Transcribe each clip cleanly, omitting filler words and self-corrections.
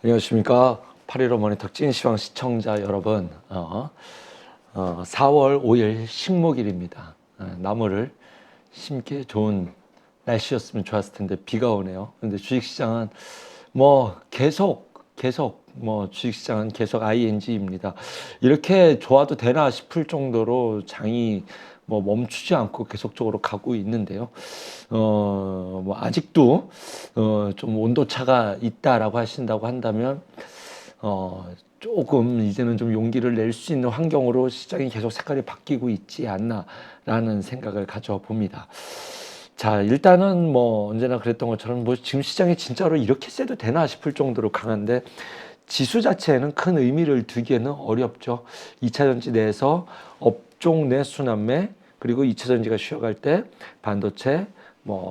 안녕하십니까. 8.15 모니터 찐시황 시청자 여러분. 4월 5일 식목일입니다. 나무를 심기 좋은 날씨였으면 좋았을 텐데 비가 오네요. 근데 주식시장은 계속 주식시장은 계속 ING입니다. 이렇게 좋아도 되나 싶을 정도로 장이 멈추지 않고 계속적으로 가고 있는데요. 아직도 좀 온도차가 있다라고 하신다고 한다면 조금 이제는 좀 용기를 낼 수 있는 환경으로 시장이 계속 색깔이 바뀌고 있지 않나라는 생각을 가져봅니다. 자, 일단은 언제나 그랬던 것처럼 지금 시장이 진짜로 이렇게 세도 되나 싶을 정도로 강한데 지수 자체에는 큰 의미를 두기에는 어렵죠. 2차전지 내에서 업종 내 순환매, 그리고 2차전지가 쉬어갈 때 반도체,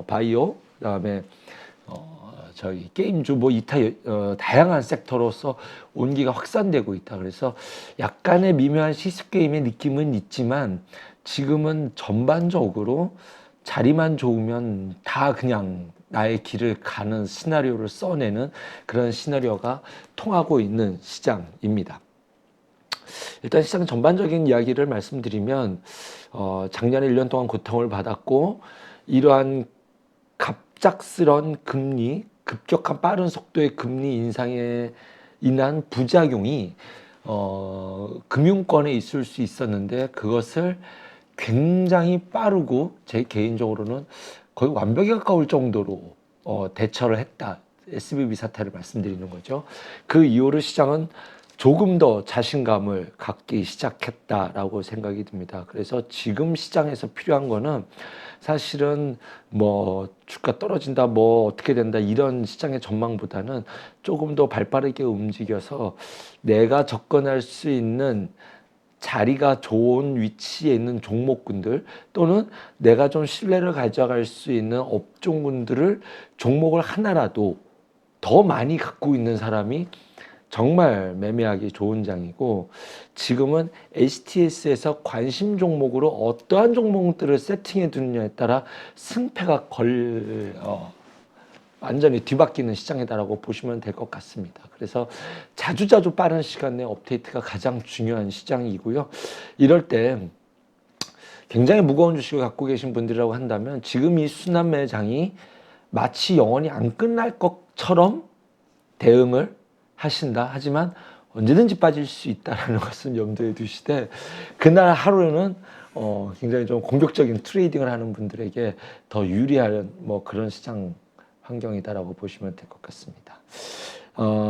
바이오, 그다음에 게임주 다양한 섹터로서 온기가 확산되고 있다. 그래서 약간의 미묘한 시스 게임의 느낌은 있지만 지금은 전반적으로 자리만 좋으면 다 그냥 나의 길을 가는 시나리오를 써내는 그런 시나리오가 통하고 있는 시장입니다. 일단 시장 전반적인 이야기를 말씀드리면 작년에 1년 동안 고통을 받았고 이러한 갑작스런 금리, 급격한 빠른 속도의 금리 인상에 인한 부작용이 금융권에 있을 수 있었는데 그것을 굉장히 빠르고 제 개인적으로는 거의 완벽에 가까울 정도로 대처를 했다. SBB 사태를 말씀드리는 거죠. 그 이후로 시장은 조금 더 자신감을 갖기 시작했다라고 생각이 듭니다. 그래서 지금 시장에서 필요한 거는 사실은 주가 떨어진다, 어떻게 된다 이런 시장의 전망보다는 조금 더 발빠르게 움직여서 내가 접근할 수 있는 자리가 좋은 위치에 있는 종목군들 또는 내가 좀 신뢰를 가져갈 수 있는 업종군들을 종목을 하나라도 더 많이 갖고 있는 사람이 정말 매매하기 좋은 장이고 지금은 HTS에서 관심 종목으로 어떠한 종목들을 세팅해 두느냐에 따라 승패가 완전히 뒤바뀌는 시장이다라고 보시면 될 것 같습니다. 그래서 자주자주 빠른 시간 내 업데이트가 가장 중요한 시장이고요. 이럴 때 굉장히 무거운 주식을 갖고 계신 분들이라고 한다면 지금 이 순환매장이 마치 영원히 안 끝날 것처럼 대응을 하신다. 하지만 언제든지 빠질 수 있다는 것은 염두에 두시되 그날 하루는 굉장히 좀 공격적인 트레이딩을 하는 분들에게 더 유리한 그런 시장 환경이다라고 보시면 될 것 같습니다.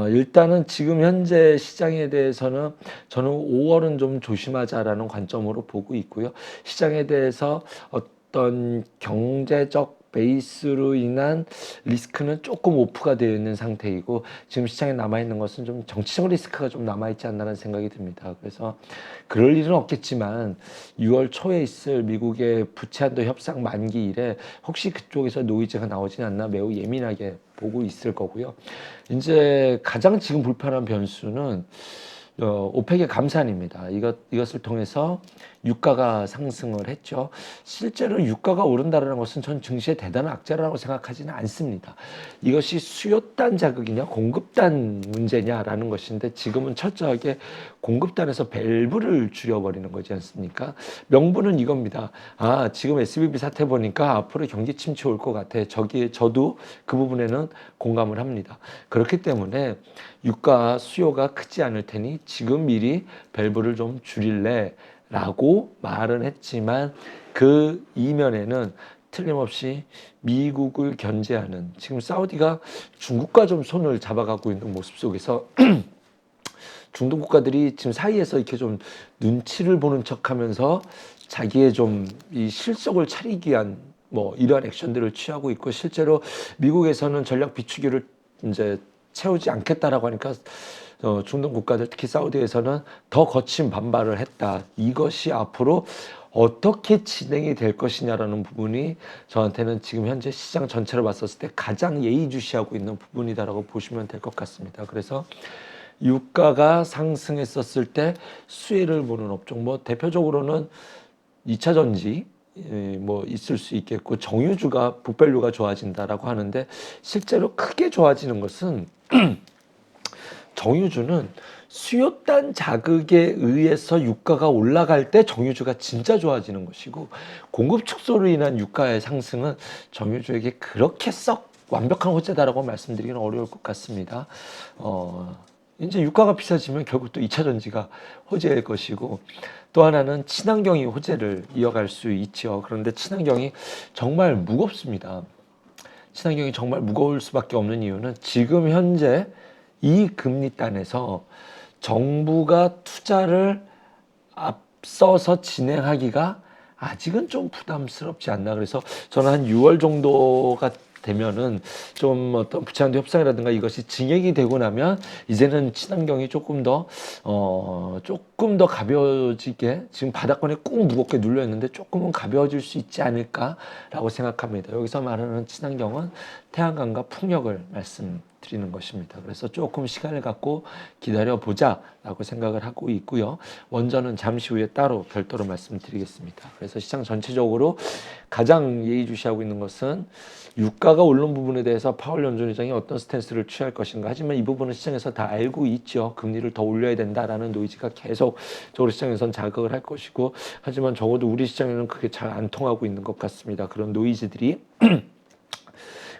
일단은 지금 현재 시장에 대해서는 저는 5월은 좀 조심하자라는 관점으로 보고 있고요. 시장에 대해서 어떤 경제적 베이스로 인한 리스크는 조금 오프가 되어 있는 상태이고 지금 시장에 남아있는 것은 좀 정치적 리스크가 좀 남아있지 않나라는 생각이 듭니다. 그래서 그럴 일은 없겠지만 6월 초에 있을 미국의 부채 한도 협상 만기 이래 혹시 그쪽에서 노이즈가 나오진 않나 매우 예민하게 보고 있을 거고요. 이제 가장 지금 불편한 변수는 오펙의 감산입니다. 이것을 통해서 유가가 상승을 했죠. 실제로 유가가 오른다는 것은 전 증시의 대단한 악재라고 생각하지는 않습니다. 이것이 수요단 자극이냐 공급단 문제냐라는 것인데 지금은 철저하게 공급단에서 밸브를 줄여버리는 거지 않습니까? 명분은 이겁니다. 지금 SBB 사태 보니까 앞으로 경기 침체 올 것 같아. 저도 그 부분에는 공감을 합니다. 그렇기 때문에 유가 수요가 크지 않을 테니 지금 미리 밸브를 좀 줄일래 라고 말은 했지만 그 이면에는 틀림없이 미국을 견제하는 지금 사우디가 중국과 좀 손을 잡아가고 있는 모습 속에서 중동 국가들이 지금 사이에서 이렇게 좀 눈치를 보는 척하면서 자기의 좀 이 실속을 차리기 위한 이러한 액션들을 취하고 있고 실제로 미국에서는 전략 비축유를 이제 채우지 않겠다라고 하니까 중동 국가들 특히 사우디에서는 더 거친 반발을 했다. 이것이 앞으로 어떻게 진행이 될 것이냐라는 부분이 저한테는 지금 현재 시장 전체를 봤었을 때 가장 예의주시하고 있는 부분이다라고 보시면 될 것 같습니다. 그래서 유가가 상승했었을 때 수혜를 보는 업종 대표적으로는 2차 전지 있을 수 있겠고 정유주가 북밸류가 좋아진다라고 하는데 실제로 크게 좋아지는 것은 정유주는 수요단 자극에 의해서 유가가 올라갈 때 정유주가 진짜 좋아지는 것이고, 공급 축소로 인한 유가의 상승은 정유주에게 그렇게 썩 완벽한 호재다라고 말씀드리기는 어려울 것 같습니다. 이제 유가가 비싸지면 결국 또 2차 전지가 호재일 것이고, 또 하나는 친환경이 호재를 이어갈 수 있죠. 그런데 친환경이 정말 무겁습니다. 친환경이 정말 무거울 수밖에 없는 이유는 지금 현재 이 금리단에서 정부가 투자를 앞서서 진행하기가 아직은 좀 부담스럽지 않나. 그래서 저는 한 6월 정도가 되면은 좀 어떤 부채한도 협상이라든가 이것이 진행이 되고 나면 이제는 친환경이 조금 더 가벼워지게, 지금 바닥권에 꾹 무겁게 눌려 있는데 조금은 가벼워질 수 있지 않을까라고 생각합니다. 여기서 말하는 친환경은 태양광과 풍력을 말씀드리는 것입니다. 그래서 조금 시간을 갖고 기다려보자라고 생각을 하고 있고요. 원전은 잠시 후에 따로 별도로 말씀드리겠습니다. 그래서 시장 전체적으로 가장 예의주시하고 있는 것은 유가가 오른 부분에 대해서 파월 연준의장이 어떤 스탠스를 취할 것인가. 하지만 이 부분은 시장에서 다 알고 있죠. 금리를 더 올려야 된다라는 노이즈가 계속적으로 시장에선 자극을 할 것이고, 하지만 적어도 우리 시장에는 그게 잘 안 통하고 있는 것 같습니다. 그런 노이즈들이.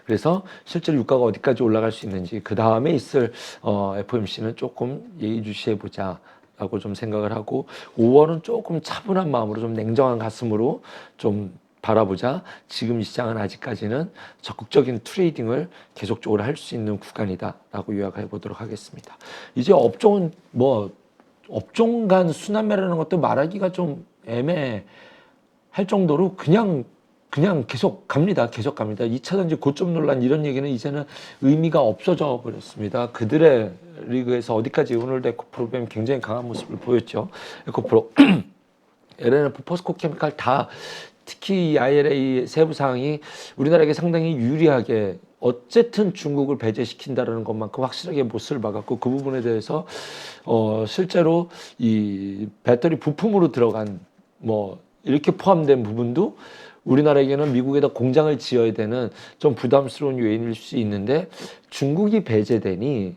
그래서 실제로 유가가 어디까지 올라갈 수 있는지, 그 다음에 있을 FOMC는 조금 예의주시해보자 라고 좀 생각을 하고, 5월은 조금 차분한 마음으로, 좀 냉정한 가슴으로 좀 바라보자. 지금 이 시장은 아직까지는 적극적인 트레이딩을 계속적으로 할 수 있는 구간이다라고 요약해 보도록 하겠습니다. 이제 업종은 업종 간 순환매라는 것도 말하기가 좀 애매할 정도로 그냥 계속 갑니다. 계속 갑니다. 2차 전지 고점 논란 이런 얘기는 이제는 의미가 없어져 버렸습니다. 그들의 리그에서 어디까지, 오늘도 에코프로 보면 굉장히 강한 모습을 보였죠. 에코프로, LNF, 포스코케미칼 다 특히 이 IRA 세부 사항이 우리나라에게 상당히 유리하게 어쨌든 중국을 배제시킨다라는 것만큼 확실하게 못을 박았고, 그 부분에 대해서 실제로 이 배터리 부품으로 들어간 이렇게 포함된 부분도 우리나라에게는 미국에다 공장을 지어야 되는 좀 부담스러운 요인일 수 있는데, 중국이 배제되니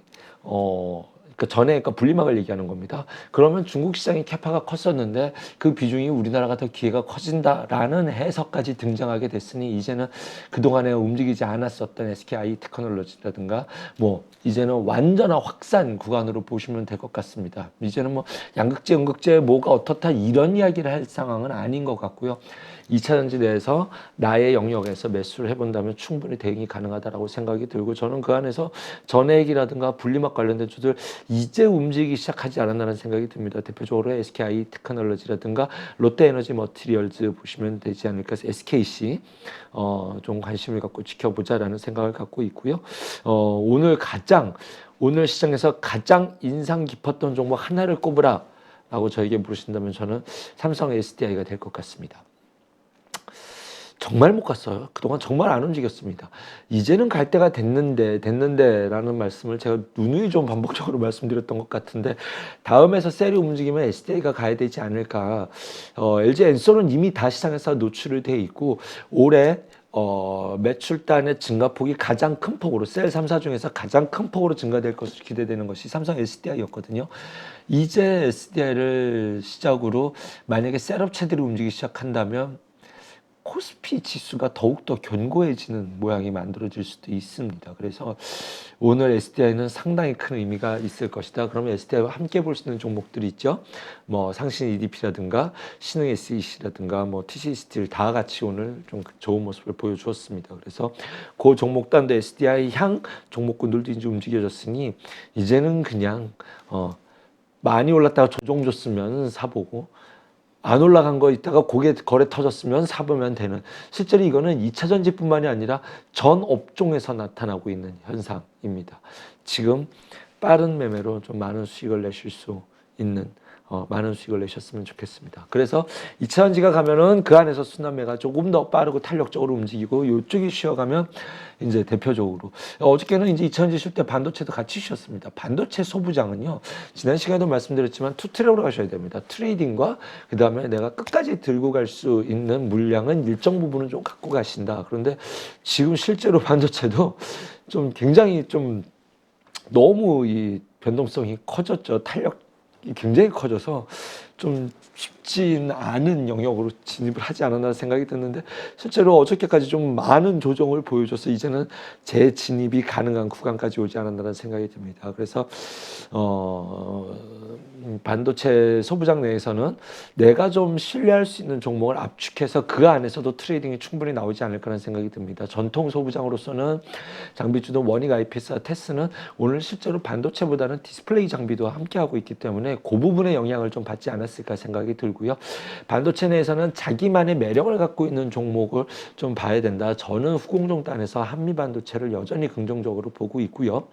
그러니까 분리막을 얘기하는 겁니다. 그러면 중국 시장의 캐파가 컸었는데 그 비중이 우리나라가 더 기회가 커진다라는 해석까지 등장하게 됐으니, 이제는 그동안에 움직이지 않았었던 SKI 테크놀로지라든가 이제는 완전한 확산 구간으로 보시면 될 것 같습니다. 이제는 양극재, 음극재 뭐가 어떻다 이런 이야기를 할 상황은 아닌 것 같고요. 2차 전지 내에서 나의 영역에서 매수를 해본다면 충분히 대응이 가능하다라고 생각이 들고, 저는 그 안에서 전해액이라든가 분리막 관련된 주들 이제 움직이기 시작하지 않았나라는 생각이 듭니다. 대표적으로 SKI 테크놀로지라든가 롯데에너지 머티리얼즈 보시면 되지 않을까 해서 SKC 좀 관심을 갖고 지켜보자라는 생각을 갖고 있고요. 오늘 시장에서 가장 인상 깊었던 종목 하나를 꼽으라 라고 저에게 물으신다면 저는 삼성 SDI가 될 것 같습니다. 정말 못 갔어요. 그동안 정말 안 움직였습니다. 이제는 갈 때가 됐는데 라는 말씀을 제가 누누이 좀 반복적으로 말씀드렸던 것 같은데, 다음에서 셀이 움직이면 SDI가 가야 되지 않을까. LG 엔솔은 이미 다 시장에서 노출이 돼 있고, 올해 매출단의 증가폭이 가장 큰 폭으로, 셀 3사 중에서 가장 큰 폭으로 증가될 것으로 기대되는 것이 삼성 SDI였거든요. 이제 SDI를 시작으로 만약에 셀업체들이 움직이기 시작한다면 코스피 지수가 더욱더 견고해지는 모양이 만들어질 수도 있습니다. 그래서 오늘 SDI는 상당히 큰 의미가 있을 것이다. 그러면 SDI와 함께 볼 수 있는 종목들이 있죠. 상신 EDP라든가 신흥 SEC라든가 TC 스틸 다 같이 오늘 좀 좋은 모습을 보여주었습니다. 그래서 그 종목단도 SDI 향 종목군들도 이제 움직여졌으니, 이제는 그냥 많이 올랐다가 조정 줬으면 사보고, 안 올라간 거 있다가 거래 터졌으면 사보면 되는, 실제로 이거는 2차 전지뿐만이 아니라 전 업종에서 나타나고 있는 현상입니다. 지금 빠른 매매로 좀 많은 수익을 내실 수 있는, 많은 수익을 내셨으면 좋겠습니다. 그래서 2차 전지가 가면은 그 안에서 순환매가 조금 더 빠르고 탄력적으로 움직이고, 이쪽이 쉬어가면 이제 대표적으로 어저께는 이제 2차 전지 쉴 때 반도체도 같이 쉬었습니다. 반도체 소부장은요, 지난 시간에도 말씀드렸지만 투트랙으로 가셔야 됩니다. 트레이딩과 그 다음에 내가 끝까지 들고 갈 수 있는 물량은 일정 부분은 좀 갖고 가신다. 그런데 지금 실제로 반도체도 좀 굉장히 좀 너무 변동성이 커졌죠. 탄력이 굉장히 커져서 좀 쉽진 않은 영역으로 진입을 하지 않았나 생각이 드는데 실제로 어저께까지 좀 많은 조정을 보여줘서 이제는 재진입이 가능한 구간까지 오지 않았나라는 생각이 듭니다. 그래서 반도체 소부장 내에서는 내가 좀 신뢰할 수 있는 종목을 압축해서 그 안에서도 트레이딩이 충분히 나오지 않을까라는 생각이 듭니다. 전통 소부장으로서는 장비주도 원익, IPS와 테스는 오늘 실제로 반도체보다는 디스플레이 장비도 함께하고 있기 때문에 그 부분의 영향을 좀 받지 않았을까 생각이 들고요. 반도체 내에서는 자기만의 매력을 갖고 있는 종목을 좀 봐야 된다. 저는 후공정단에서 한미반도체를 여전히 긍정적으로 보고 있고요.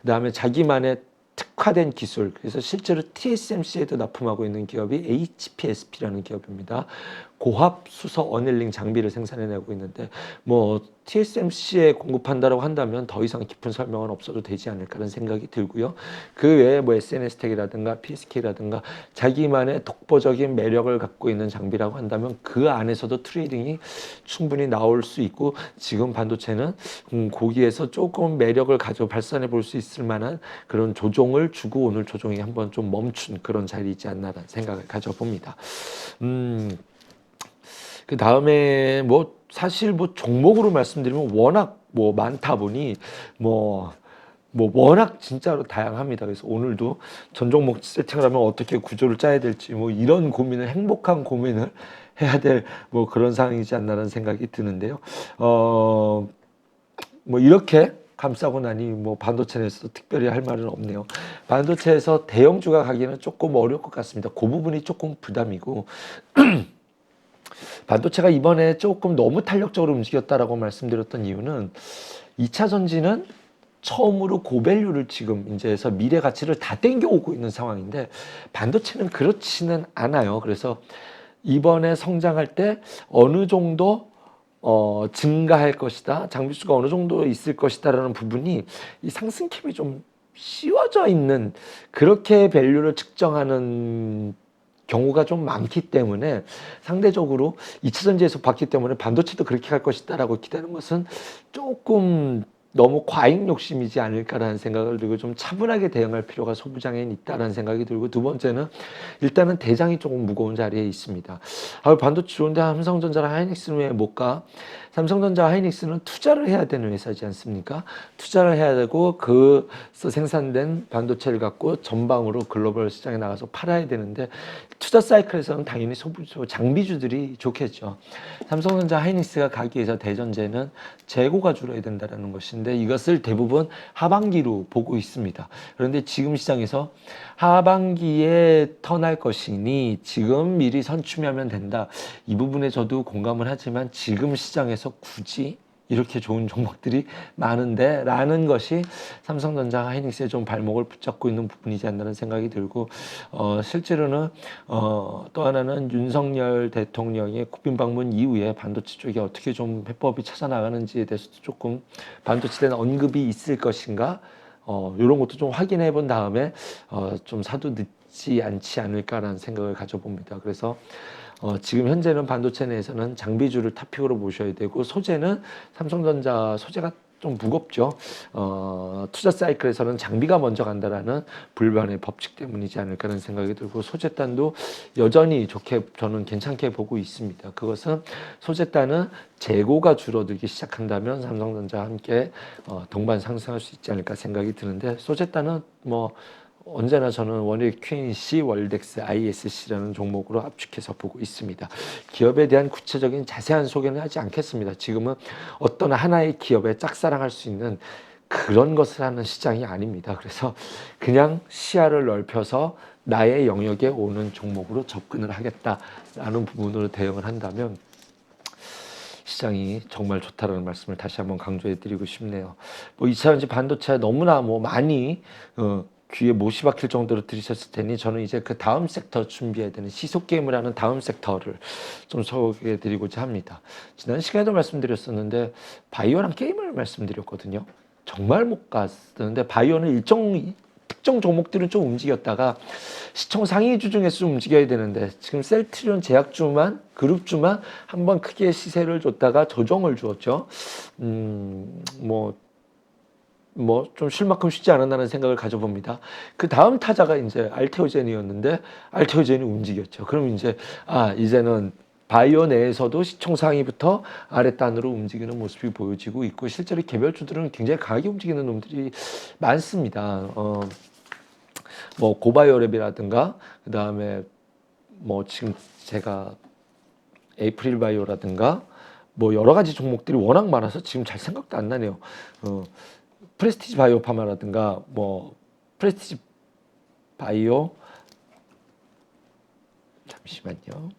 그다음에 자기만의 특화된 기술, 그래서 실제로 TSMC에도 납품하고 있는 기업이 HPSP라는 기업입니다. 고압 수소 어닐링 장비를 생산해내고 있는데 뭐 TSMC에 공급한다라고 한다면 더 이상 깊은 설명은 없어도 되지 않을까라는 생각이 들고요. 그 외에 뭐 SNS텍이라든가 PSK라든가 자기만의 독보적인 매력을 갖고 있는 장비라고 한다면 그 안에서도 트레이딩이 충분히 나올 수 있고 지금 반도체는 거기에서 조금 매력을 가져 발산해 볼 수 있을 만한 그런 조종을 주고 오늘 조종이 한번 좀 멈춘 그런 자리이지 않나라는 생각을 가져봅니다. 그 다음에 뭐 사실 뭐 종목으로 말씀드리면 워낙 뭐 많다 보니 뭐 워낙 진짜로 다양합니다. 그래서 오늘도 전 종목 세팅을 하면 어떻게 구조를 짜야 될지 뭐 이런 고민을 행복한 고민을 해야 될 뭐 그런 상황이지 않나라는 생각이 드는데요. 뭐 이렇게 감싸고 나니 뭐 반도체에서 특별히 할 말은 없네요. 반도체에서 대형주가 가기는 조금 어려울 것 같습니다. 그 부분이 조금 부담이고 반도체가 이번에 조금 너무 탄력적으로 움직였다라고 말씀드렸던 이유는 2차 전지는 처음으로 고밸류를 지금 이제 해서 미래 가치를 다 땡겨오고 있는 상황인데 반도체는 그렇지는 않아요. 그래서 이번에 성장할 때 어느 정도 증가할 것이다. 장비수가 어느 정도 있을 것이다라는 부분이 이 상승캡이 좀 씌워져 있는 그렇게 밸류를 측정하는 경우가 좀 많기 때문에 상대적으로 2차 전지에서 봤기 때문에 반도체도 그렇게 갈 것이다라고 기대하는 것은 조금 너무 과잉 욕심이지 않을까라는 생각을 들고 좀 차분하게 대응할 필요가 소부장에는 있다라는 생각이 들고 두 번째는 일단은 대장이 조금 무거운 자리에 있습니다. 반도체 좋은데 삼성전자랑 하이닉스는 왜 못 가? 삼성전자 하이닉스는 투자를 해야 되는 회사지 않습니까? 투자를 해야 되고 그래서 생산된 반도체를 갖고 전방으로 글로벌 시장에 나가서 팔아야 되는데 투자 사이클에서는 당연히 장비주들이 좋겠죠. 삼성전자 하이닉스가 가기 위해서 대전제는 재고가 줄어야 된다는 것인데 이것을 대부분 하반기로 보고 있습니다. 그런데 지금 시장에서 하반기에 턴할 것이니 지금 미리 선춤하면 된다. 이 부분에 저도 공감을 하지만 지금 시장에서 굳이 이렇게 좋은 종목들이 많은데 라는 것이 삼성전자 하이닉스의 좀 발목을 붙잡고 있는 부분이지 않나는 생각이 들고 실제로는 또 하나는 윤석열 대통령의 국빈 방문 이후에 반도체 쪽에 어떻게 좀 해법이 찾아나가는지에 대해서도 조금 반도체에 대한 언급이 있을 것인가 이런 것도 좀 확인해 본 다음에 좀 사도 늦지 않지 않을까라는 생각을 가져봅니다. 그래서 지금 현재는 반도체 내에서는 장비주를 탑픽으로 보셔야 되고 소재는 삼성전자 소재가 좀 무겁죠. 투자 사이클에서는 장비가 먼저 간다라는 불변의 법칙 때문이지 않을까라는 생각이 들고 소재단도 여전히 좋게 저는 괜찮게 보고 있습니다. 그것은 소재단은 재고가 줄어들기 시작한다면 삼성전자와 함께 동반 상승할 수 있지 않을까 생각이 드는데 소재단은 뭐 언제나 저는 원익 QNC, 월덱스, ISC라는 종목으로 압축해서 보고 있습니다. 기업에 대한 구체적인 자세한 소개는 하지 않겠습니다. 지금은 어떤 하나의 기업에 짝사랑할 수 있는 그런 것을 하는 시장이 아닙니다. 그래서 그냥 시야를 넓혀서 나의 영역에 오는 종목으로 접근을 하겠다라는 부분으로 대응을 한다면 시장이 정말 좋다라는 말씀을 다시 한번 강조해 드리고 싶네요. 뭐 2차 전지 반도체 너무나 뭐 많이 귀에 못이 박힐 정도로 들으셨을 테니 저는 이제 그 다음 섹터 준비해야 되는 시소게임을 하는 다음 섹터를 좀 소개해 드리고자 합니다. 지난 시간에도 말씀드렸었는데 바이오랑 게임을 말씀드렸거든요. 정말 못 갔었는데 바이오는 특정 종목들은 좀 움직였다가 시총 상위주 중에서 좀 움직여야 되는데 지금 셀트리온 제약주만 그룹주만 한번 크게 시세를 줬다가 조정을 주었죠. 뭐 뭐 좀 쉴 만큼 쉬지 않았나는 생각을 가져봅니다. 그 다음 타자가 이제 알테오젠이었는데 알테오젠이 움직였죠. 그럼 이제 이제는 바이오 내에서도 시총 상위부터 아랫단으로 움직이는 모습이 보여지고 있고 실제로 개별주들은 굉장히 강하게 움직이는 놈들이 많습니다. 뭐 고바이오랩이라든가 그 다음에 뭐 지금 제가 에이프릴 바이오라든가 뭐 여러 가지 종목들이 워낙 많아서 지금 잘 생각도 안 나네요. 프레스티지 바이오 파마라든가 뭐 프레스티지 바이오 잠시만요.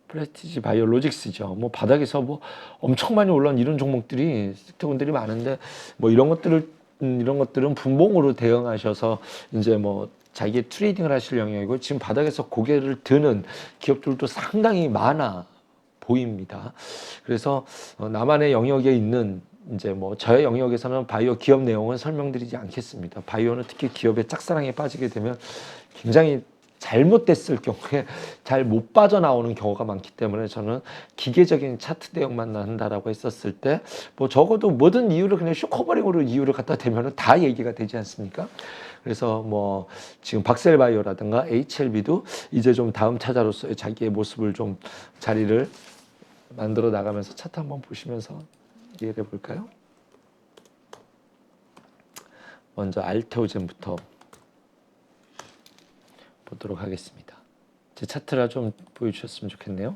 프레스티지 바이오 로직스죠. 뭐 바닥에서 뭐 엄청 많이 올라온 이런 종목들이 섹터군들이 많은데 뭐 이런 것들은 분봉으로 대응하셔서 이제 뭐 자기의 트레이딩을 하실 영역이고 지금 바닥에서 고개를 드는 기업들도 상당히 많아 보입니다. 그래서 나만의 영역에 있는 이제 뭐 저의 영역에서는 바이오 기업 내용은 설명드리지 않겠습니다. 바이오는 특히 기업의 짝사랑에 빠지게 되면 굉장히 잘못됐을 경우에 잘 못 빠져나오는 경우가 많기 때문에 저는 기계적인 차트 대응만 한다라고 했었을 때 뭐 적어도 모든 이유를 그냥 쇼커버링으로 이유를 갖다 대면은 다 얘기가 되지 않습니까? 그래서 뭐 지금 박셀바이오라든가 HLB도 이제 좀 다음 타자로서의 자기의 모습을 좀 자리를 만들어 나가면서 차트 한번 보시면서 이해해 볼까요? 먼저 알테오젠부터 보도록 하겠습니다. 제 차트라 좀 보여주셨으면 좋겠네요.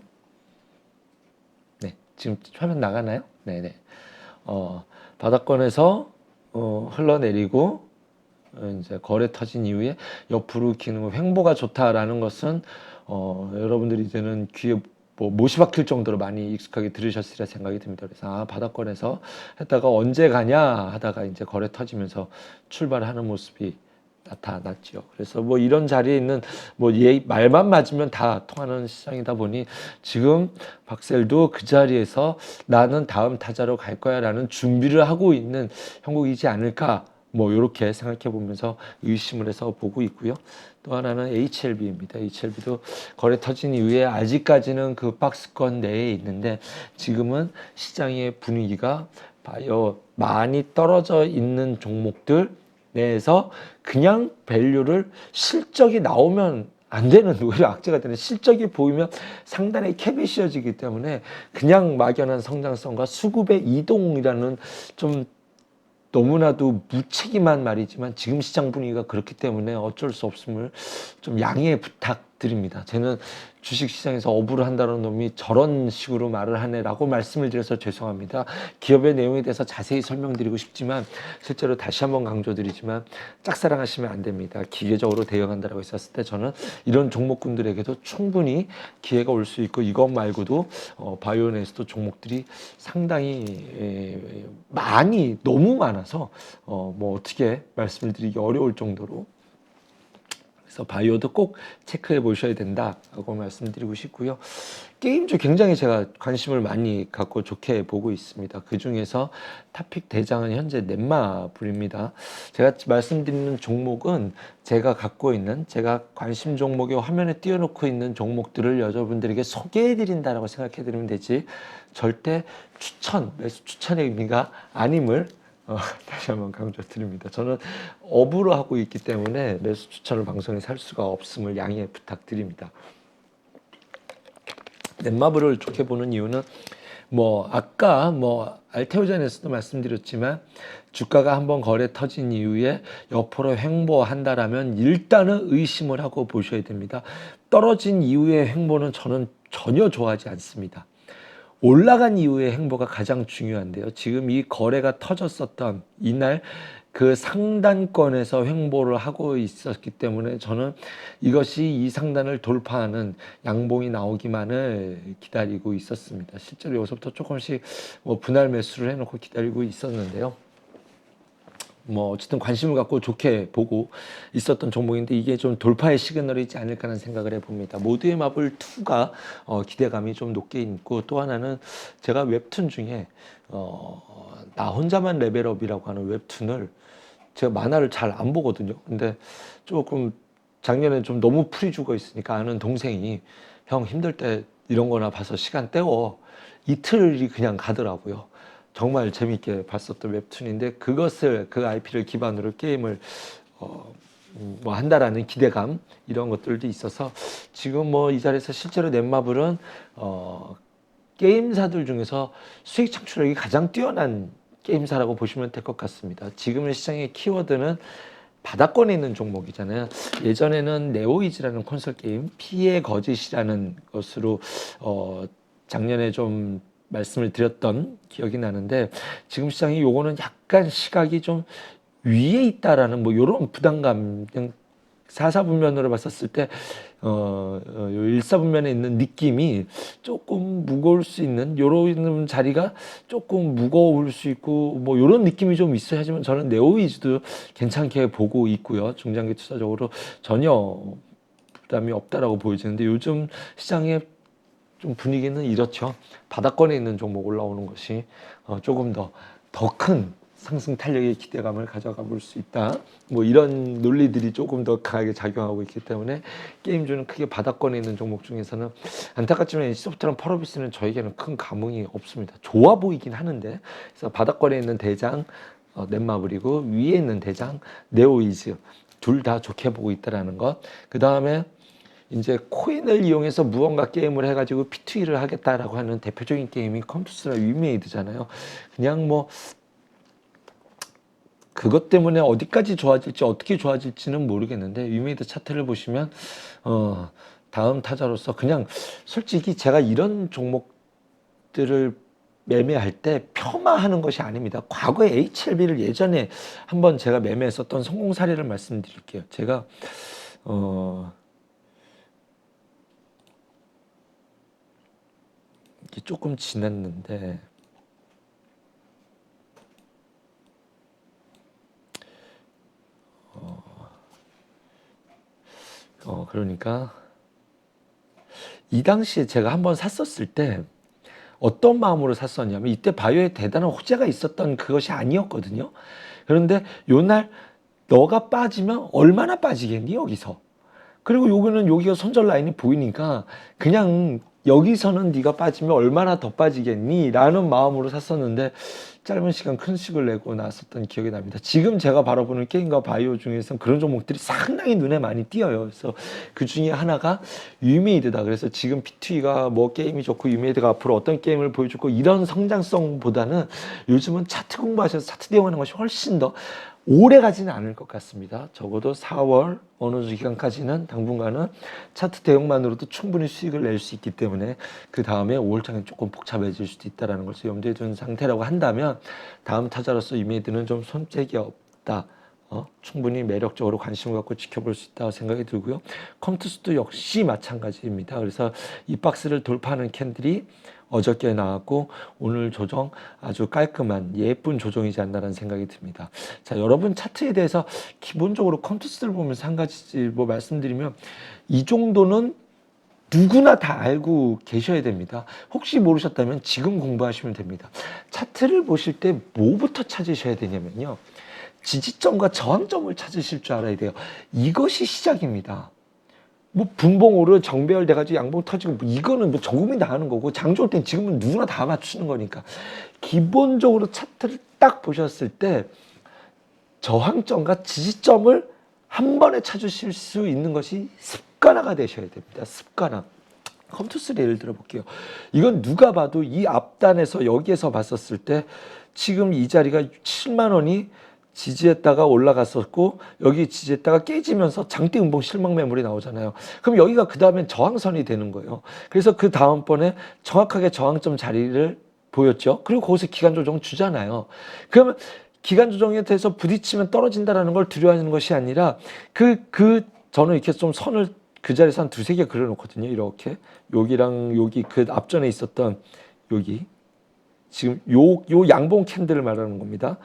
네, 지금 화면 나가나요? 네네. 바닥권에서 흘러내리고 이제 거래 터진 이후에 옆으로 기는 횡보가 좋다라는 것은 여러분들이 이제는 귀에 뭐 못이 박힐 정도로 많이 익숙하게 들으셨으리라 생각이 듭니다. 그래서 바닥권에서 했다가 언제 가냐 하다가 이제 거래 터지면서 출발하는 모습이 나타났죠. 그래서 뭐 이런 자리에 있는 뭐 말만 맞으면 다 통하는 시장이다 보니 지금 박셀도 그 자리에서 나는 다음 타자로 갈 거야라는 준비를 하고 있는 형국이지 않을까 뭐 이렇게 생각해 보면서 의심을 해서 보고 있고요. 또 하나는 HLB입니다. HLB도 거래 터진 이후에 아직까지는 그 박스권 내에 있는데 지금은 시장의 분위기가 많이 떨어져 있는 종목들 내에서 그냥 밸류를 실적이 나오면 안 되는 오히려 악재가 되는 실적이 보이면 상단에 캡이 씌워지기 때문에 그냥 막연한 성장성과 수급의 이동이라는 좀 너무나도 무책임한 말이지만 지금 시장 분위기가 그렇기 때문에 어쩔 수 없음을 좀 양해 부탁드립니다. 저는 주식시장에서 어부를 한다는 놈이 저런 식으로 말을 하네라고 말씀을 드려서 죄송합니다. 기업의 내용에 대해서 자세히 설명드리고 싶지만 실제로 다시 한번 강조드리지만 짝사랑하시면 안 됩니다. 기계적으로 대응한다라고 했었을 때 저는 이런 종목군들에게도 충분히 기회가 올 수 있고 이것 말고도 바이오내에서도 종목들이 상당히 많이 너무 많아서 뭐 어떻게 말씀을 드리기 어려울 정도로 그래서 바이오도 꼭 체크해 보셔야 된다라고 말씀드리고 싶고요. 게임주 굉장히 제가 관심을 많이 갖고 좋게 보고 있습니다. 그 중에서 탑픽 대장은 현재 넷마블입니다. 제가 말씀드리는 종목은 제가 갖고 있는 제가 관심 종목에 화면에 띄워놓고 있는 종목들을 여러분들에게 소개해 드린다라고 생각해 드리면 되지 절대 매수 추천의 의미가 아님을 다시 한번 강조드립니다. 저는 업으로 하고 있기 때문에 매수 추천을 방송에서 할 수가 없음을 양해 부탁드립니다. 넷마블을 좋게 보는 이유는 뭐 아까 뭐 알테오젠에서도 말씀드렸지만 주가가 한번 거래 터진 이후에 옆으로 횡보한다라면 일단은 의심을 하고 보셔야 됩니다. 떨어진 이후의 횡보는 저는 전혀 좋아하지 않습니다. 올라간 이후의 행보가 가장 중요한데요. 지금 이 거래가 터졌었던 이날 그 상단권에서 횡보를 하고 있었기 때문에 저는 이것이 이 상단을 돌파하는 양봉이 나오기만을 기다리고 있었습니다. 실제로 여기서부터 조금씩 뭐 분할 매수를 해놓고 기다리고 있었는데요. 뭐 어쨌든 관심을 갖고 좋게 보고 있었던 종목인데 이게 좀 돌파의 시그널이지 않을까 하는 생각을 해봅니다. 모두의 마블 2가 기대감이 좀 높게 있고 또 하나는 제가 웹툰 중에 나 혼자만 레벨업이라고 하는 웹툰을 제가 만화를 잘 안 보거든요. 근데 조금 작년에 좀 너무 풀이 죽어 있으니까 아는 동생이 형 힘들 때 이런 거나 봐서 시간 때워 이틀이 그냥 가더라고요. 정말 재밌게 봤었던 웹툰인데 그것을 그 IP를 기반으로 게임을 뭐 한다라는 기대감 이런 것들도 있어서 지금 뭐 이 자리에서 실제로 넷마블은 게임사들 중에서 수익 창출력이 가장 뛰어난 게임사라고 보시면 될 것 같습니다. 지금의 시장의 키워드는 바닥권에 있는 종목이잖아요. 예전에는 네오이즈라는 콘솔 게임, 피의 거짓이라는 것으로 작년에 좀 말씀을 드렸던 기억이 나는데 지금 시장이 요거는 약간 시각이 좀 위에 있다라는 뭐 이런 부담감, 그냥 사사분면으로 봤었을 때 일사분면에 있는 느낌이 조금 무거울 수 있는 요런 자리가 조금 무거울 수 있고 뭐 요런 느낌이 좀 있어야 하지만 저는 네오이즈도 괜찮게 보고 있고요. 중장기 투자적으로 전혀 부담이 없다라고 보여지는데 요즘 시장의 좀 분위기는 이렇죠. 바닥권에 있는 종목 올라오는 것이 조금 더 큰 상승 탄력의 기대감을 가져가 볼 수 있다. 뭐 이런 논리들이 조금 더 강하게 작용하고 있기 때문에 게임주는 크게 바닥권에 있는 종목 중에서는 안타깝지만 NC소프트랑 펄어비스는 저에게는 큰 감흥이 없습니다. 좋아 보이긴 하는데 그래서 바닥권에 있는 대장 넷마블이고 위에 있는 대장 네오이즈 둘 다 좋게 보고 있다라는 것. 그 다음에 이제 코인을 이용해서 무언가 게임을 해가지고 P2E를 하겠다라고 하는 대표적인 게임이 컴투스나 위메이드잖아요. 그냥 뭐 그것 때문에 어디까지 좋아질지 어떻게 좋아질지는 모르겠는데 위메이드 차트를 보시면 다음 타자로서 그냥 솔직히 제가 이런 종목들을 매매할 때 폄하하는 것이 아닙니다. 과거에 HLB를 예전에 한번 제가 매매했었던 성공 사례를 말씀드릴게요. 제가 이게 조금 지났는데 그러니까 이 당시에 제가 한번 샀었을 때 어떤 마음으로 샀었냐면 이때 바이오에 대단한 호재가 있었던 그것이 아니었거든요. 그런데 요날 너가 빠지면 얼마나 빠지겠니 여기서. 그리고 요거는 여기가 손절 라인이 보이니까 그냥 여기서는 네가 빠지면 얼마나 더 빠지겠니 라는 마음으로 샀었는데 짧은 시간 큰 수익을 내고 나왔었던 기억이 납니다. 지금 제가 바라보는 게임과 바이오 중에서는 그런 종목들이 상당히 눈에 많이 띄어요. 그래서 그 중에 하나가 유메이드다. 그래서 지금 P2E가 뭐 게임이 좋고 유메이드가 앞으로 어떤 게임을 보여주고 이런 성장성보다는 요즘은 차트 공부하셔서 차트 대응하는 것이 훨씬 더 오래 가지는 않을 것 같습니다. 적어도 4월 어느 기간까지는 당분간은 차트 대응만으로도 충분히 수익을 낼 수 있기 때문에 그 다음에 5월장에 조금 복잡해질 수도 있다는 것을 염두에 둔 상태라고 한다면 다음 타자로서 이메이드는 좀 손색이 없다. 충분히 매력적으로 관심을 갖고 지켜볼 수 있다고 생각이 들고요. 컴투스도 역시 마찬가지입니다. 그래서 이 박스를 돌파하는 캔들이 어저께 나왔고 오늘 조정 아주 깔끔한 예쁜 조정이지 않나라는 생각이 듭니다. 자, 여러분 차트에 대해서 기본적으로 컴투스를 보면서 한 가지 뭐 말씀드리면 이 정도는 누구나 다 알고 계셔야 됩니다. 혹시 모르셨다면 지금 공부하시면 됩니다. 차트를 보실 때 뭐부터 찾으셔야 되냐면요. 지지점과 저항점을 찾으실 줄 알아야 돼요. 이것이 시작입니다. 뭐 분봉 오르 정배열 돼가지고 양봉 터지고 뭐 이거는 뭐 전 국민 다 하는 거고 장 좋을 땐 지금은 누구나 다 맞추는 거니까 기본적으로 차트를 딱 보셨을 때 저항점과 지지점을 한 번에 찾으실 수 있는 것이 습관화가 되셔야 됩니다. 습관화. 컴투스를 예를 들어 볼게요. 이건 누가 봐도 이 앞단에서 여기에서 봤었을 때 지금 이 자리가 7만 원이 지지했다가 올라갔었고 여기 지지했다가 깨지면서 장대 음봉 실망 매물이 나오잖아요. 그럼 여기가 그 다음엔 저항선이 되는 거예요. 그래서 그 다음번에 정확하게 저항점 자리를 보였죠. 그리고 거기서 기간 조정 주잖아요. 그러면 기간 조정에 대해서 부딪히면 떨어진다라는 걸 두려워하는 것이 아니라 저는 이렇게 좀 선을 그 자리에서 한 두세 개 그려놓거든요. 이렇게 여기랑 여기 그 앞전에 있었던 여기 지금 요 양봉 캔들을 말하는 겁니다.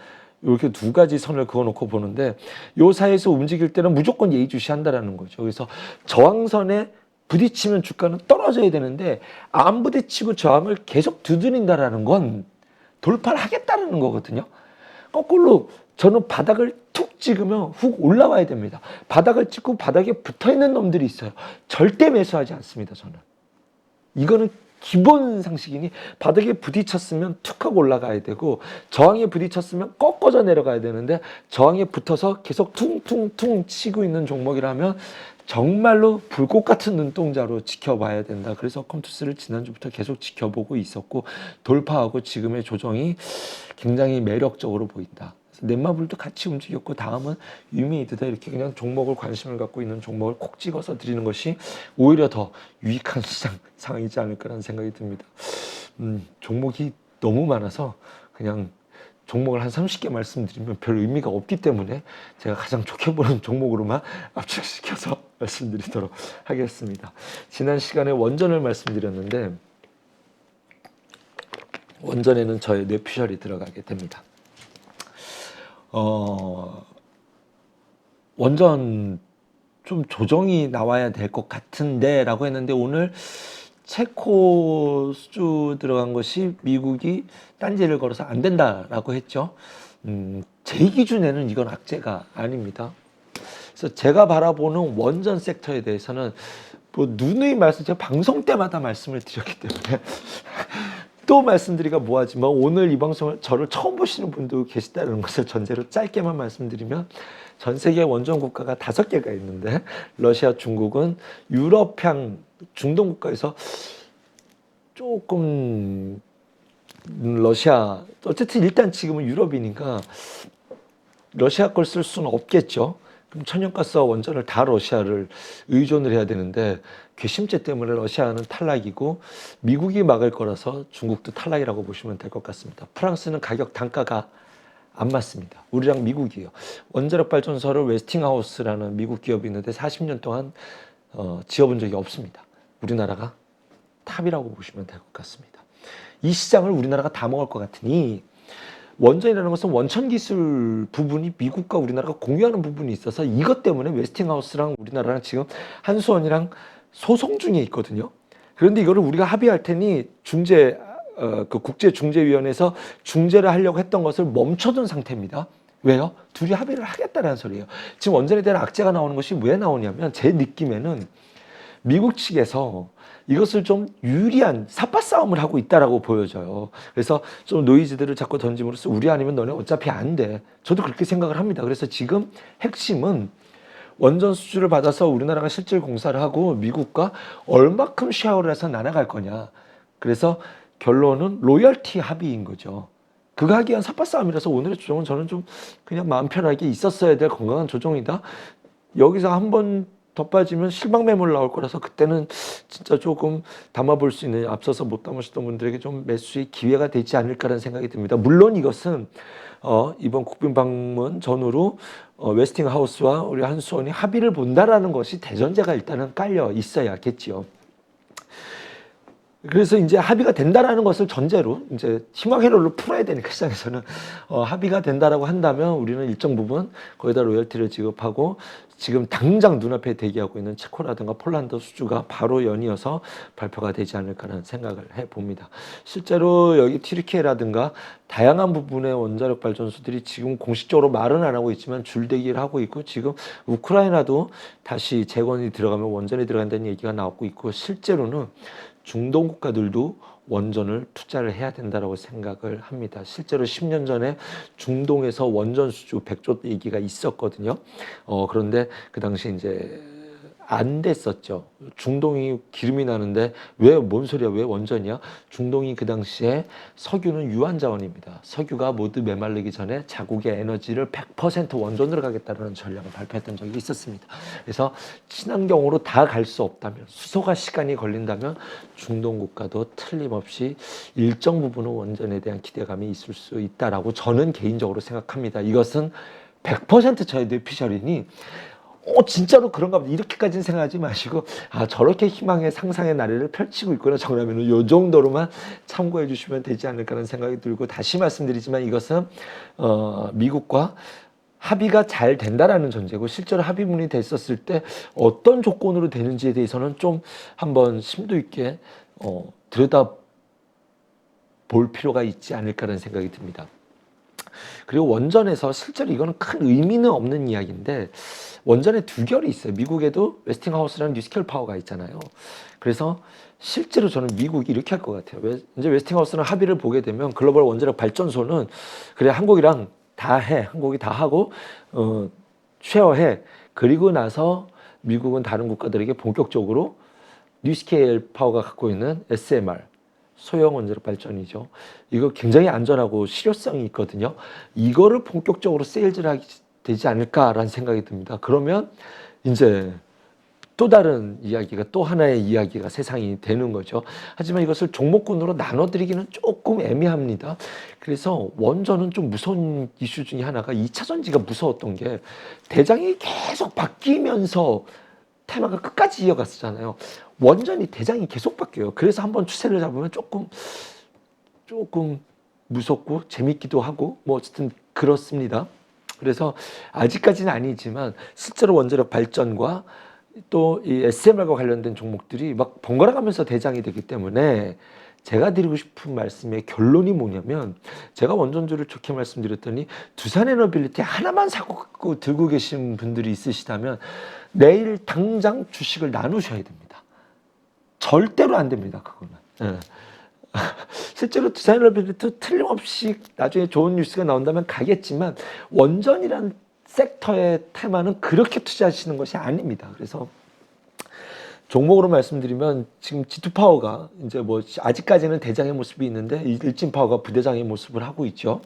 이렇게 두 가지 선을 그어놓고 보는데 요 사이에서 움직일 때는 무조건 예의주시한다라는 거죠. 그래서 저항선에 부딪히면 주가는 떨어져야 되는데 안 부딪히고 저항을 계속 두드린다라는 건 돌파를 하겠다는 거거든요. 거꾸로 저는 바닥을 툭 찍으면 훅 올라와야 됩니다. 바닥을 찍고 바닥에 붙어있는 놈들이 있어요. 절대 매수하지 않습니다. 저는. 이거는 기본 상식이니 바닥에 부딪혔으면 툭 하고 올라가야 되고 저항에 부딪혔으면 꺾어져 내려가야 되는데 저항에 붙어서 계속 퉁퉁퉁 치고 있는 종목이라면 정말로 불꽃 같은 눈동자로 지켜봐야 된다. 그래서 컴투스를 지난주부터 계속 지켜보고 있었고 돌파하고 지금의 조정이 굉장히 매력적으로 보인다. 넷마블도 같이 움직였고 다음은 유메이드다. 이렇게 그냥 종목을 관심을 갖고 있는 종목을 콕 찍어서 드리는 것이 오히려 더 유익한 시장 상황이지 않을까라는 생각이 듭니다. 종목이 너무 많아서 그냥 종목을 한 30개 말씀드리면 별 의미가 없기 때문에 제가 가장 좋게 보는 종목으로만 압축시켜서 말씀드리도록 하겠습니다. 지난 시간에 원전을 말씀드렸는데 원전에는 저의 뇌피셜이 들어가게 됩니다. 원전 좀 조정이 나와야 될 것 같은데 라고 했는데 오늘 체코 수주 들어간 것이 미국이 딴지를 걸어서 안 된다라고 했죠. 제 기준에는 이건 악재가 아닙니다. 그래서 제가 바라보는 원전 섹터에 대해서는 뭐 누누이 말씀, 제가 방송 때마다 말씀을 드렸기 때문에 또 말씀드리기가 뭐하지만 오늘 이 방송을 저를 처음 보시는 분도 계시다는 것을 전제로 짧게만 말씀드리면 전 세계 원전 국가가 5개가 있는데 러시아, 중국은 유럽향 중동 국가에서 조금 러시아 어쨌든 일단 지금은 유럽이니까 러시아 걸 쓸 수는 없겠죠. 그럼 천연가스와 원전을 다 러시아를 의존을 해야 되는데 괘씸죄 때문에 러시아는 탈락이고 미국이 막을 거라서 중국도 탈락이라고 보시면 될 것 같습니다. 프랑스는 가격 단가가 안 맞습니다. 우리랑 미국이요. 원자력 발전소를 웨스팅하우스라는 미국 기업이 있는데 40년 동안 지어본 적이 없습니다. 우리나라가 탑이라고 보시면 될 것 같습니다. 이 시장을 우리나라가 다 먹을 것 같으니 원전이라는 것은 원천 기술 부분이 미국과 우리나라가 공유하는 부분이 있어서 이것 때문에 웨스팅하우스랑 우리나라랑 지금 한수원이랑 소송 중에 있거든요. 그런데 이거를 우리가 합의할 테니 그 국제중재위원회에서 중재를 하려고 했던 것을 멈춰둔 상태입니다. 왜요? 둘이 합의를 하겠다는 소리예요. 지금 원전에 대한 악재가 나오는 것이 왜 나오냐면 제 느낌에는 미국 측에서 이것을 좀 유리한 삿바 싸움을 하고 있다라고 보여져요. 그래서 좀 노이즈들을 자꾸 던짐으로써 우리 아니면 너네 어차피 안 돼. 저도 그렇게 생각을 합니다. 그래서 지금 핵심은 원전 수주를 받아서 우리나라가 실질 공사를 하고 미국과 얼마큼 쉐어를 해서 나눠갈 거냐. 그래서 결론은 로열티 합의인 거죠. 그거 하기 위한 삿바 싸움이라서 오늘의 조정은 저는 좀 그냥 마음 편하게 있었어야 될 건강한 조정이다. 여기서 한번 더 빠지면 실망 매물 나올 거라서 그때는 진짜 조금 담아볼 수 있는 앞서서 못 담으셨던 분들에게 좀 매수의 기회가 되지 않을까라는 생각이 듭니다. 물론 이것은 이번 국빈 방문 전후로 웨스팅하우스와 우리 한수원이 합의를 본다라는 것이 대전제가 일단은 깔려 있어야겠지요. 그래서 이제 합의가 된다라는 것을 전제로 이제 희망회로를 풀어야 되니까 시장에서는 합의가 된다라고 한다면 우리는 일정 부분 거기다 로열티를 지급하고 지금 당장 눈앞에 대기하고 있는 체코라든가 폴란드 수주가 바로 연이어서 발표가 되지 않을까라는 생각을 해봅니다. 실제로 여기 튀르키예라든가 다양한 부분의 원자력 발전소들이 지금 공식적으로 말은 안 하고 있지만 줄대기를 하고 있고 지금 우크라이나도 다시 재건이 들어가면 원전이 들어간다는 얘기가 나오고 있고 실제로는 중동 국가들도 원전을 투자를 해야 된다고 생각을 합니다. 실제로 10년 전에 중동에서 원전 수주 100조 얘기가 있었거든요. 그런데 그 당시 이제 안 됐었죠. 중동이 기름이 나는데 왜 뭔 소리야? 왜 원전이야? 중동이 그 당시에 석유는 유한 자원입니다. 석유가 모두 메말르기 전에 자국의 에너지를 100% 원전으로 가겠다는 전략을 발표했던 적이 있었습니다. 그래서 친환경으로 다 갈 수 없다면 수소가 시간이 걸린다면 중동 국가도 틀림없이 일정 부분은 원전에 대한 기대감이 있을 수 있다라고 저는 개인적으로 생각합니다. 이것은 100% 저의 뇌피셜이니 진짜로 그런가 보다. 이렇게까지는 생각하지 마시고, 저렇게 희망의 상상의 나래를 펼치고 있구나. 정라면은 요 정도로만 참고해 주시면 되지 않을까라는 생각이 들고, 다시 말씀드리지만 이것은, 미국과 합의가 잘 된다라는 전제고, 실제로 합의문이 됐었을 때 어떤 조건으로 되는지에 대해서는 좀 한번 심도 있게, 들여다 볼 필요가 있지 않을까라는 생각이 듭니다. 그리고 원전에서 실제로 이거는 큰 의미는 없는 이야기인데 원전에 두 결이 있어요. 미국에도 웨스팅하우스라는 뉴스케일 파워가 있잖아요. 그래서 실제로 저는 미국이 이렇게 할 것 같아요. 이제 웨스팅하우스는 합의를 보게 되면 글로벌 원자력 발전소는 그래 한국이랑 다 해. 한국이 다 하고 쉐어해. 그리고 나서 미국은 다른 국가들에게 본격적으로 뉴스케일 파워가 갖고 있는 SMR 소형 원자력 발전이죠. 이거 굉장히 안전하고 실효성이 있거든요. 이거를 본격적으로 세일즈를 하게 되지 않을까라는 생각이 듭니다. 그러면 이제 또 다른 이야기가 또 하나의 이야기가 세상이 되는 거죠. 하지만 이것을 종목군으로 나눠드리기는 조금 애매합니다. 그래서 원전은 좀 무서운 이슈 중에 하나가 2차 전지가 무서웠던 게 대장이 계속 바뀌면서 테마가 끝까지 이어갔잖아요. 원전이 대장이 계속 바뀌어요. 그래서 한번 추세를 잡으면 조금 무섭고 재밌기도 하고 뭐 어쨌든 그렇습니다. 그래서 아직까지는 아니지만 실제로 원자력 발전과 또 이 SMR과 관련된 종목들이 막 번갈아 가면서 대장이 되기 때문에 제가 드리고 싶은 말씀의 결론이 뭐냐면 제가 원전주를 좋게 말씀드렸더니 두산에너빌리티 하나만 사고 들고 계신 분들이 있으시다면 내일 당장 주식을 나누셔야 됩니다. 절대로 안 됩니다. 그거는. 네. 실제로 두산에너빌리티 틀림없이 나중에 좋은 뉴스가 나온다면 가겠지만 원전이란 섹터의 테마는 그렇게 투자하시는 것이 아닙니다. 그래서 종목으로 말씀드리면 지금 G2파워가 이제 뭐 아직까지는 대장의 모습이 있는데 일진파워가 부대장의 모습을 하고 있죠.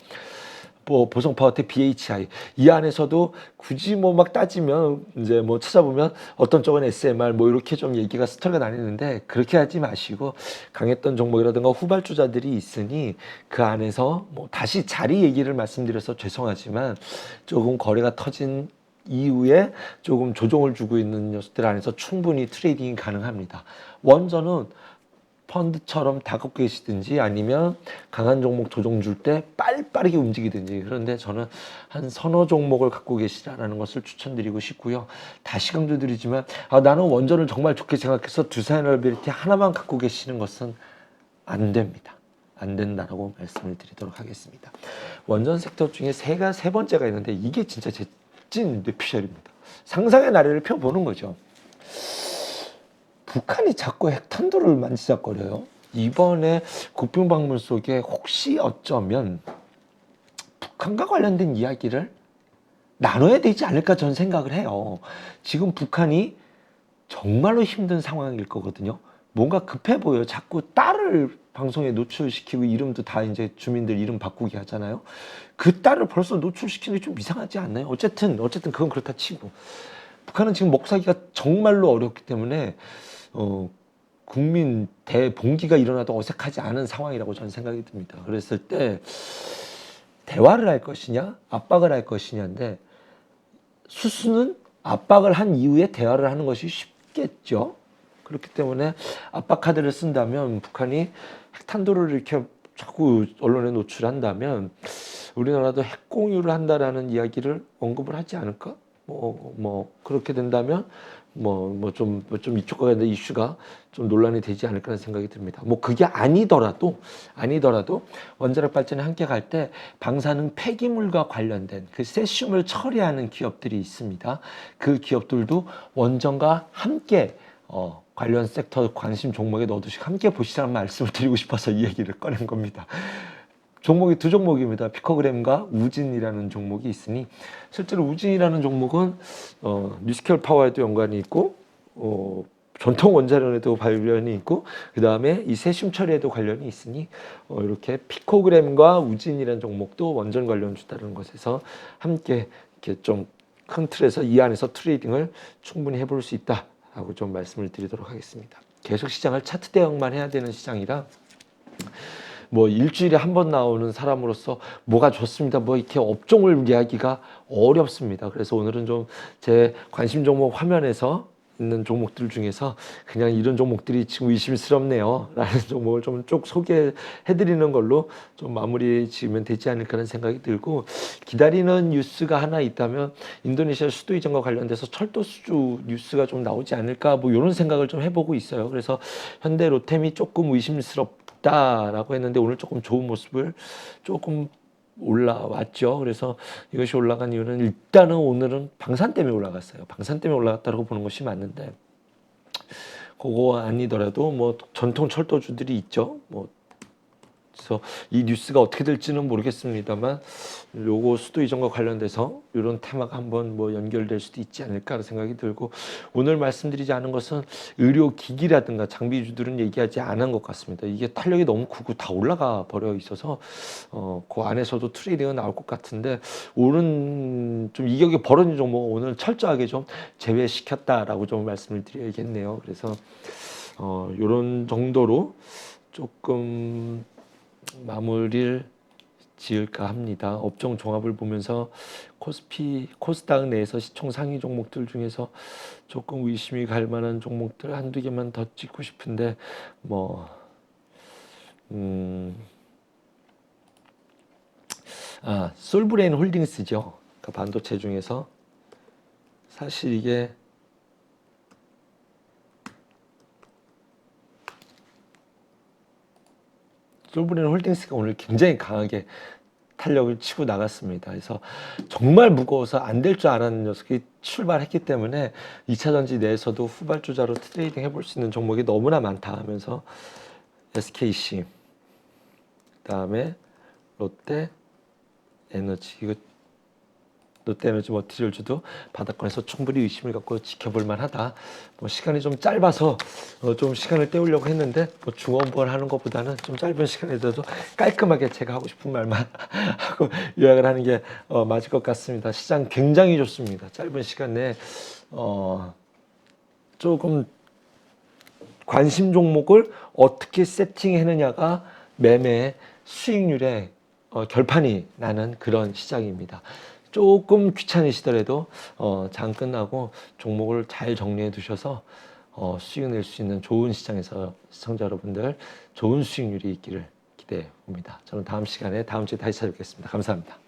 뭐 보성파워텍 BHI 이 안에서도 굳이 뭐 막 따지면 이제 뭐 찾아보면 어떤 쪽은 SMR 뭐 이렇게 좀 얘기가 스토리가 나뉘는데 그렇게 하지 마시고 강했던 종목이라든가 후발주자들이 있으니 그 안에서 뭐 다시 자리 얘기를 말씀드려서 죄송하지만 조금 거래가 터진 이후에 조금 조정을 주고 있는 녀석들 안에서 충분히 트레이딩이 가능합니다. 원전은 펀드처럼 다 갖고 계시든지 아니면 강한 종목 조정 줄 때 빠르게 움직이든지 그런데 저는 한 서너 종목을 갖고 계시라는 것을 추천드리고 싶고요. 다시 강조드리지만 나는 원전을 정말 좋게 생각해서 두산에너빌리티 하나만 갖고 계시는 것은 안 됩니다. 안 된다라고 말씀을 드리도록 하겠습니다. 원전 섹터 중에 세 번째가 있는데 이게 진짜 제 찐 뇌피셜입니다. 상상의 나래를 펴보는 거죠. 북한이 자꾸 핵탄두를 만지작거려요. 이번에 국빈 방문 속에 혹시 어쩌면 북한과 관련된 이야기를 나눠야 되지 않을까 저는 생각을 해요. 지금 북한이 정말로 힘든 상황일 거거든요. 뭔가 급해 보여요. 자꾸 딸을 방송에 노출시키고 이름도 다 이제 주민들 이름 바꾸게 하잖아요. 그 딸을 벌써 노출시키는 게 좀 이상하지 않나요? 어쨌든 그건 그렇다 치고 북한은 지금 먹사기가 정말로 어렵기 때문에 국민 대봉기가 일어나도 어색하지 않은 상황이라고 저는 생각이 듭니다. 그랬을 때 대화를 할 것이냐 압박을 할 것이냐인데 수수는 압박을 한 이후에 대화를 하는 것이 쉽겠죠. 그렇기 때문에 압박 카드를 쓴다면 북한이 핵탄두를 이렇게 자꾸 언론에 노출한다면 우리나라도 핵공유를 한다라는 이야기를 언급을 하지 않을까? 뭐 그렇게 된다면 좀 이쪽과 관련된 이슈가 좀 논란이 되지 않을까라는 생각이 듭니다. 뭐 그게 아니더라도 원자력 발전에 함께 갈 때 방사능 폐기물과 관련된 그 세슘을 처리하는 기업들이 있습니다. 그 기업들도 원전과 함께 관련 섹터 관심 종목에 넣어두시고 함께 보시라는 말씀을 드리고 싶어서 이 얘기를 꺼낸 겁니다. 종목이 두 종목입니다. 피코그램과 우진이라는 종목이 있으니 실제로 우진이라는 종목은 뉴스케일 파워에도 연관이 있고 전통 원자력에도 관련이 있고 그 다음에 이 세슘 처리에도 관련이 있으니 이렇게 피코그램과 우진이라는 종목도 원전 관련주다라는 것에서 함께 이렇게 좀 큰 틀에서 이 안에서 트레이딩을 충분히 해볼 수 있다라고 좀 말씀을 드리도록 하겠습니다. 계속 시장을 차트 대응만 해야 되는 시장이라 뭐 일주일에 한 번 나오는 사람으로서 뭐가 좋습니다. 뭐 이렇게 업종을 이야기가 어렵습니다. 그래서 오늘은 좀 제 관심 종목 화면에서 있는 종목들 중에서 그냥 이런 종목들이 지금 의심스럽네요 라는 종목을 좀 쭉 소개해드리는 걸로 좀 마무리 지으면 되지 않을까 하는 생각이 들고 기다리는 뉴스가 하나 있다면 인도네시아 수도 이전과 관련돼서 철도 수주 뉴스가 좀 나오지 않을까 뭐 이런 생각을 좀 해보고 있어요. 그래서 현대 로템이 조금 의심스럽다라고 했는데 오늘 조금 좋은 모습을 조금 올라왔죠. 그래서 이것이 올라간 이유는 일단은 오늘은 방산 때문에 올라갔어요. 방산 때문에 올라갔다고 보는 것이 맞는데, 그거 아니더라도 뭐 전통 철도주들이 있죠. 뭐 그래서 이 뉴스가 어떻게 될지는 모르겠습니다만, 요거 수도 이전과 관련돼서 이런 테마가 한번 뭐 연결될 수도 있지 않을까 하는 생각이 들고, 오늘 말씀드리지 않은 것은 의료기기라든가 장비주들은 얘기하지 않은 것 같습니다. 이게 탄력이 너무 크고 다 올라가 버려 있어서 그 안에서도 트레이딩은 나올 것 같은데, 오른 좀 이격이 벌어진 종목 오늘 철저하게 좀 제외시켰다라고 좀 말씀을 드려야겠네요. 그래서 이런 정도로 조금 마무리를 지을까 합니다. 업종 종합을 보면서 코스닥 내에서 시총 상위 종목들 중에서 조금 의심이 갈 만한 종목들 한두 개만 더 찍고 싶은데, 솔브레인 홀딩스죠. 그 반도체 중에서 사실 이게 솔브레인 홀딩스가 오늘 굉장히 강하게 탄력을 치고 나갔습니다. 그래서 정말 무거워서 안 될 줄 알았는 녀석이 출발했기 때문에 2차전지 내에서도 후발주자로 트레이딩 해볼 수 있는 종목이 너무나 많다 하면서 SKC, 그다음에 롯데 에너지, 이거 롯데에너지 머티리얼주도 바닥권에서 충분히 의심을 갖고 지켜볼 만하다. 뭐 시간이 좀 짧아서 좀 시간을 때우려고 했는데, 뭐 중원부원 하는 것보다는 좀 짧은 시간에도 깔끔하게 제가 하고 싶은 말만 하고 요약을 하는 게 맞을 것 같습니다. 시장 굉장히 좋습니다. 짧은 시간 내에 조금 관심 종목을 어떻게 세팅했느냐가 매매 수익률에 결판이 나는 그런 시장입니다. 조금 귀찮으시더라도 장 끝나고 종목을 잘 정리해 두셔서 수익 낼 수 있는 좋은 시장에서 시청자 여러분들 좋은 수익률이 있기를 기대해 봅니다. 저는 다음 시간에 다음 주에 다시 찾아뵙겠습니다. 감사합니다.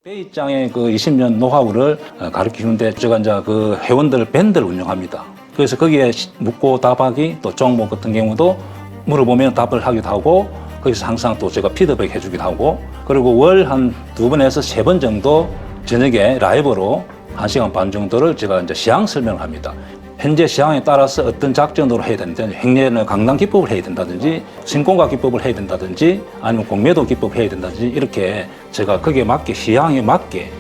베이장의 그 20년 노하우를 가르치는데 제가 이제 그 회원들 밴드를 운영합니다. 그래서 거기에 묻고 답하기, 또 종목 같은 경우도 물어보면 답을 하기도 하고, 거기서 항상 또 제가 피드백 해주기도 하고, 그리고 월 한 2번에서 3번 정도 저녁에 라이브로 1시간 반 정도를 제가 이제 시황 설명을 합니다. 현재 시황에 따라서 어떤 작전으로 해야 되는지, 횡례는 강당 기법을 해야 된다든지, 신공가 기법을 해야 된다든지, 아니면 공매도 기법을 해야 된다든지, 이렇게 제가 거기에 맞게, 시황에 맞게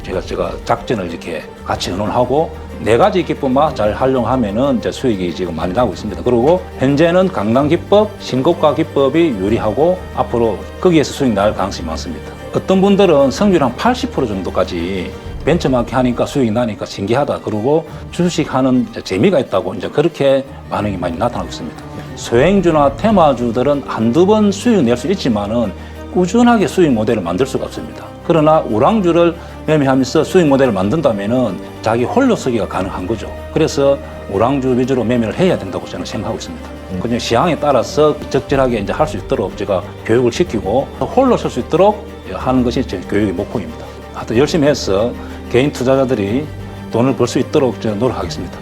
제가 작전을 이렇게 같이 의논하고, 4가지 기법만 잘 활용하면은 이제 수익이 지금 많이 나고 있습니다. 그리고 현재는 강당 기법, 신고가 기법이 유리하고 앞으로 거기에서 수익 날 가능성이 많습니다. 어떤 분들은 성률 한 80% 정도까지 벤처마킹 하니까 수익이 나니까 신기하다. 그리고 주식하는 재미가 있다고 이제 그렇게 반응이 많이 나타나고 있습니다. 소행주나 테마주들은 한두 번 수익 낼 수 있지만은 꾸준하게 수익 모델을 만들 수가 없습니다. 그러나 우량주를 매매하면서 수익 모델을 만든다면은 자기 홀로 서기가 가능한 거죠. 그래서 우량주 위주로 매매를 해야 된다고 저는 생각하고 있습니다. 그냥 시황에 따라서 적절하게 이제 할 수 있도록 제가 교육을 시키고 홀로 설 수 있도록 하는 것이 제 교육의 목표입니다. 하여튼 열심히 해서 개인 투자자들이 돈을 벌 수 있도록 저는 노력하겠습니다.